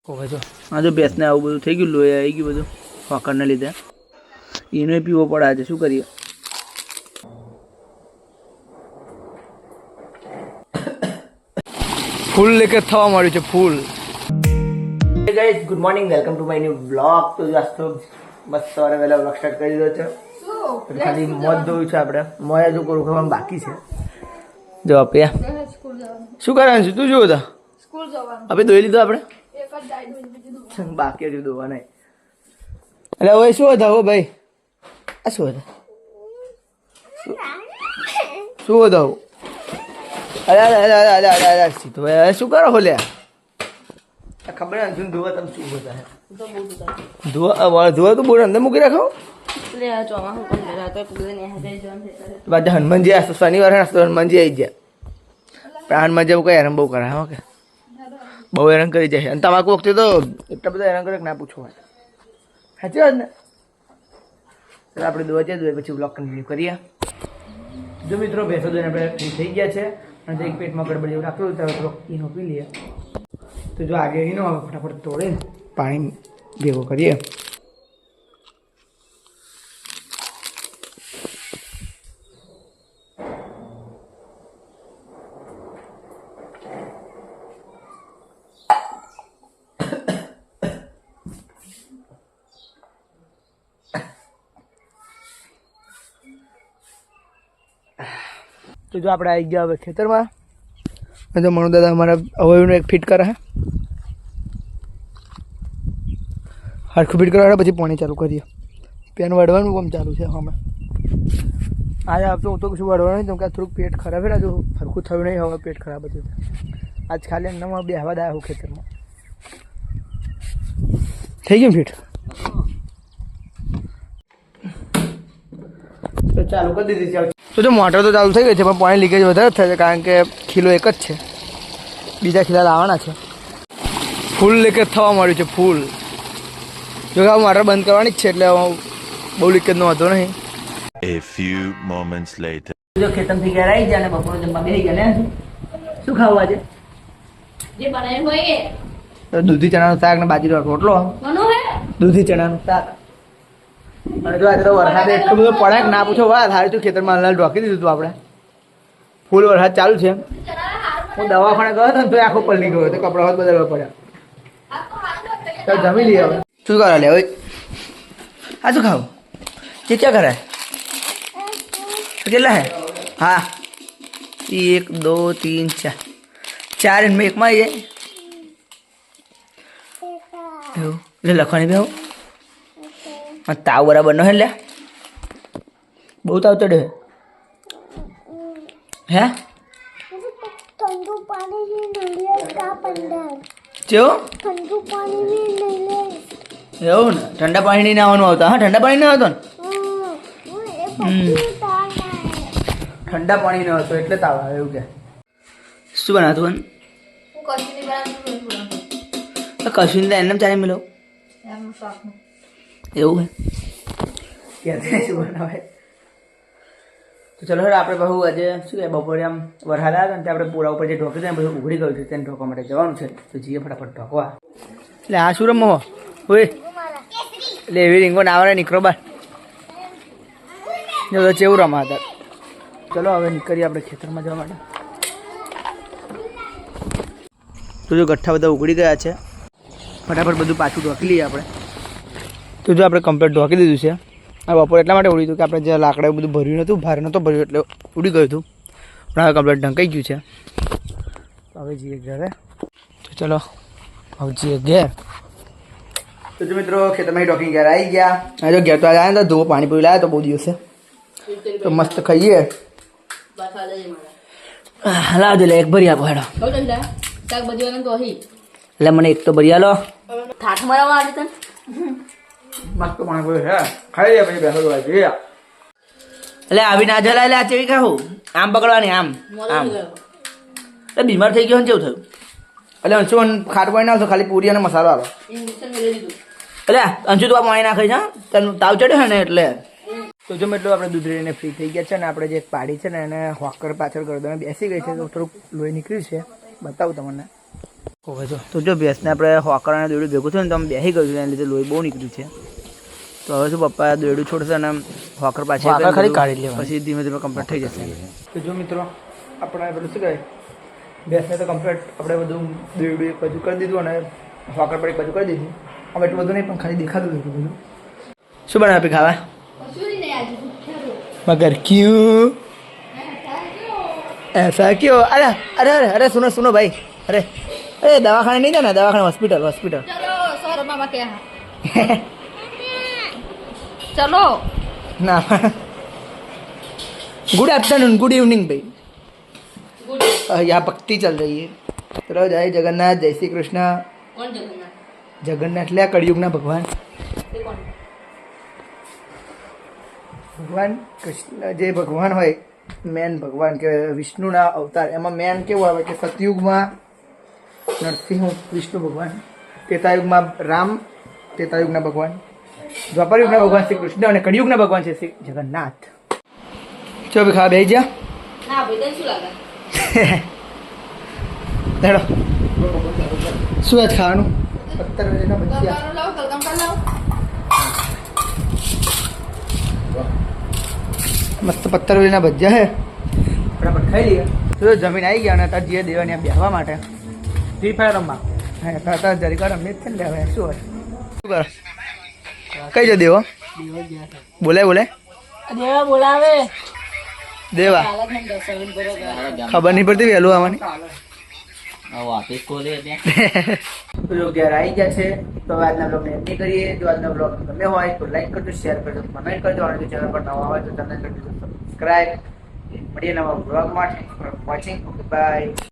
Okay જો આ જો ભેંસને આવું બધું થઈ ગયું, લોહી આવી ગયું બધું હોકરને લીધે, એને પીવો પડે આજે, શું કરીએ? ફૂલ લેકે થવા મળ્યું છે ફૂલ. Guys good morning, welcome to my new blog. તો આજ તો બસ સવારે વહેલા બ્લોગ સ્ટાર્ટ કરી દીધો છે. ખાલી મોજ જોયું છે આપણે, મોજ હજુ કરું ખાવાનું બાકી છે. જો આપ્યા શું કરવાનું છે? તું જોયું હતા આપણે દોઈ લીધું આપણે બાકી હજુ દોવા નહીં. એટલે હવે શું હતા હો ભાઈ? આ શું હતા? શું હતા? અરે અરે અરે અરે અરે અરે સીધો ભાઈ શું કરો હો લ્યા? ખબર નથી ધોવા તમે શું બધા ધોવા તો બોલ અંદર મૂકી રાખો. બધા હનુમાનજી આ શનિવાર હનુમાનજી આવી ગયા. પણ હનુમાનજી એવું કઈ હેરાન બહુ કરે હા કે બહુ હેરાન કરી જાય. અને તમાકુ વખતે તો એટલા બધા હેરાન કરે કે ના પૂછો. સાચી વાત ને? ચાલો આપણે દોવા જઈએ પછી બ્લોગ કન્ટિન્યુ કરીએ. જો મિત્રો ભેંસો દોઈને આપણે ફ્રી થઈ ગયા છે અને એક પેટમાં ગડબડ જેવું રાખેલું ત્યારે થોડોક ઈનો પી લઈએ. તો જો આગે ઈનો ફટાફટ તોડીને પાણી ભેગો કરીએ. તો જો આપણે આવી ગયા હવે ખેતરમાં. તો મનુ દાદા અમારા અવયવનું એક ફિટ કરે હરખું ફિટ કરવા પછી પાણી ચાલુ કરીએ. પેન વાળવાનું કામ ચાલુ છે અમે. આજે આપતો હું તો કશું વાળવાનું નહીં, કેમ કે થોડુંક પેટ ખરાબ છે ને, જો હરખું થયું નહીં, હવે પેટ ખરાબ હતું. આજ ખાલી એમનામાં બેહવા દા આવું ખેતરમાં. થઈ ગયું ફિટ? તો ચાલુ કરી દીધી ચાલ. તો જો મોટર તો ચાલુ થઈ ગઈ છે પણ પાણી લીકેજ વધારે થાય છે, કારણ કે ખીલો એક જ છે, બીજા ખીલા લાવવાના છે. ફૂલ લીકેજ થવા મળ્યું છે ફૂલ. જો કે મોટર બંધ કરવાની જ છે એટલે બહુ લીકેજનો વાંધો નહીં. A few moments later. જો ખેતમથી ઘેર આવી ગયા અને બપોરે જમવા બેસી ગયા ને. શું ખાવું આજે? જે બનાવ્યું હોય એ તો દૂધી ચણાનું શાક ને બાજરીનો રોટલો. દૂધી ચણાનું શાક. અને જો આજે તો વરસાદ એટલો બધો પડે કે ના પૂછો વાત. હારી તું ખેતરમાં હાલ ઢોકી દીધું હતું આપણે. ફૂલ વરસાદ ચાલુ છે. હું દવાખાને ગયો હતો ને તો આખો પલળી ગયો તો કપડા હાથ બદલવા પડ્યા. તો જમી લઈએ હવે. શું કરવા લે? હા શું ખાવું? ક્યાં કરાય? કેટલા હે? હા 1 2 3 4 4 इनमें एक में ये એટલે લખવાની બે તાવ બરાબર ન હે લે બહુ તાવ ચડે હે? ठंडू पानी ही नहीं का पंडर કેવું? ठंडू पानी भी नहीं ले એવું ને ઠંડા પાણી નહીં આવવાનું આવતા. હા ઠંડા પાણી ના આવતો ને ઠંડા પાણી ન હતો એટલે તાવ આવે એવું કે. શું બનાવતું હું કશું નહીં બનાવતું. કશું નહીં એમને ચાલે મિલો એમનું શાકનું એવું હે કે શું બનાવે? તો ચલો હેડ આપણે બહુ આજે શું કે બપોરે આમ વરસાદ આવ્યો ને ત્યાં આપણે પૂરા ઉપર જે ઢોકી છે ને બધું ઉઘડી ગયું છે તેને ઢોકવા માટે જવાનું છે. તો જઈએ ફટાફટ ઢોકવા. એટલે આ શું રમો હોય? એટલે એવી રીંગો ના આવે નીકળો બાર. જો તો ચેવું રમા હતા. ચલો હવે નીકળીએ આપણે ખેતરમાં જવા માટે. તો જો ગઠ્ઠા બધા ઉઘડી ગયા છે, ફટાફટ બધું પાછું ઢોકી લઈએ આપણે. તો જો આપણે કમ્પ્લીટ ઢોકી દીધું છે. આ બપોર એટલા માટે ઉડી હતું કે આપણે જે લાકડા બધું ભર્યું નહોતું, ભારે નહોતું ભર્યું એટલે ઉડી ગયું હતું. પણ હવે કમ્પ્લીટ ઢંકાઈ ગયું છે. તો હવે જઈએ ઘરે. તો ચલો હવે જઈએ ઘેર. તો જો મિત્રો ખેતરમાં ઢોકીને ઘેર આવી ગયા. હા જો ઘેર તો આવ્યા ને તો ધોવો પાણી પૂરી લાવ્યા તો બહુ દિવસે તો મસ્ત ખાઈએ. લાવ દે એક ભરી આપો હેડો. શાકભાજી વાળા તો અહીં એટલે મને એક તો ભરી આલો. ઠાઠ મારવા આવી તને મસ્ત પાણી પૂરી છે, ખાઈ લે પછી બેસો જોઈએ. એટલે આવી ના જલા એટલે આ ચેવી ખાવું? આમ પકડવાની આમ આમ. એટલે બીમાર થઈ ગયો ને કેવું થયું? એટલે અંશુ ખાટ પાણી ના આવતો, ખાલી પૂરી અને મસાલો આલો. એટલે અંશુ તો આ પાણી નાખે છે તને તાવ ચડ્યો છે ને એટલે. તો જો એટલું આપણે દૂધ લઈને ફ્રી થઈ ગયા છે ને આપણે જે પાડી છે ને એને હોકર પાછળ ગરદને બેસી ગઈ છે તો થોડુંક લોહી નીકળ્યું છે. બતાવું તમને. ઓકે તો જો ભેંસને આપણે હોકરાને દોરડું ભેગું થયું ને તો આમ બેસી ગયું છે, એના લીધે લોહી બહુ નીકળ્યું છે. તો હવે શું પપ્પા દોરડું છોડશે અને હોકર પાછી ખરી કાઢી લેવા, પછી ધીમે ધીમે કમ્પ્લીટ થઈ જશે. તો જો મિત્રો આપણે પેલું શું કહેવાય ભેંસને તો કમ્પ્લીટ આપણે બધું દોરડું એક બાજુ કરી દીધું અને હોકર પર એક બાજુ કરી દીધું. હવે એટલું બધું નહીં પણ ખાલી દેખાતું હતું બધું. શું બનાવે આપી ખાવા? मगर क्यों ऐसा क्यों? अरे अरे अरे अरे सुनो सुनो भाई, अरे अरे दवाखाने नहीं जाना, दवाखाने हॉस्पिटल हॉस्पिटल. ચલો સર મામા કે ચલો ना गुड आफ्टरनून गुड इवनिंग भाई. यहाँ भक्ति चल रही है. चलो जय जगन्नाथ जय श्री कृष्ण. કોણ જગન્નાથ? जगन्नाथ એટલે કળિયુગના ભગવાન. તે કોણ? ભગવાન કૃષ્ણ જે ભગવાન હોય મેન ભગવાન કે વિષ્ણુના અવતાર, એમાં મેન કેવું આવે કે સતયુગમાં નરસિંહ વિષ્ણુ ભગવાન, ત્રેતાયુગમાં રામ ત્રેતાયુગના ભગવાન, દ્વાપરયુગના ભગવાન શ્રી કૃષ્ણ અને કળિયુગના ભગવાન છે શ્રી જગન્નાથ. ચો ભી ખાવા બેસી જા. ના ભાઈ તને શું લાગે? હેડો શું જ ખાવાનું? 17 વેલીના ભજીયા. તલકારો લાવો, તલકારો લાવો. મસ્ત 17 વેલીના ભજીયા હે, ફટાફટ ખાઈ લઈએ. તો જમીન આવી ગયા અને તાર જે દેવાની આ બેહવા માટે ફ્રી ફાયર રમવા. હા તાર જરીક વાર રમીએ જ છે ને હવે શું હોય. શું કરો? કઈ જો દેવો? બોલાય બોલાય દેવા બોલાવે. દેવા ખબર નહીં પડતી વહેલું આવવાની. તો જો ઘેર આવી ગયા છે. તો હવે આજના બ્લોગને એન્ડ કરીએ. જો આજનો બ્લોગ ગમે હોય તો લાઈક કરજો, શેર કરજો, કમેન્ટ કરજો અને જો ચેનલ પર નવા હોય તો ચેનલ કરજો સબસ્ક્રાઈબ. મળીએ નવા બ્લોગમાં. Watching bye.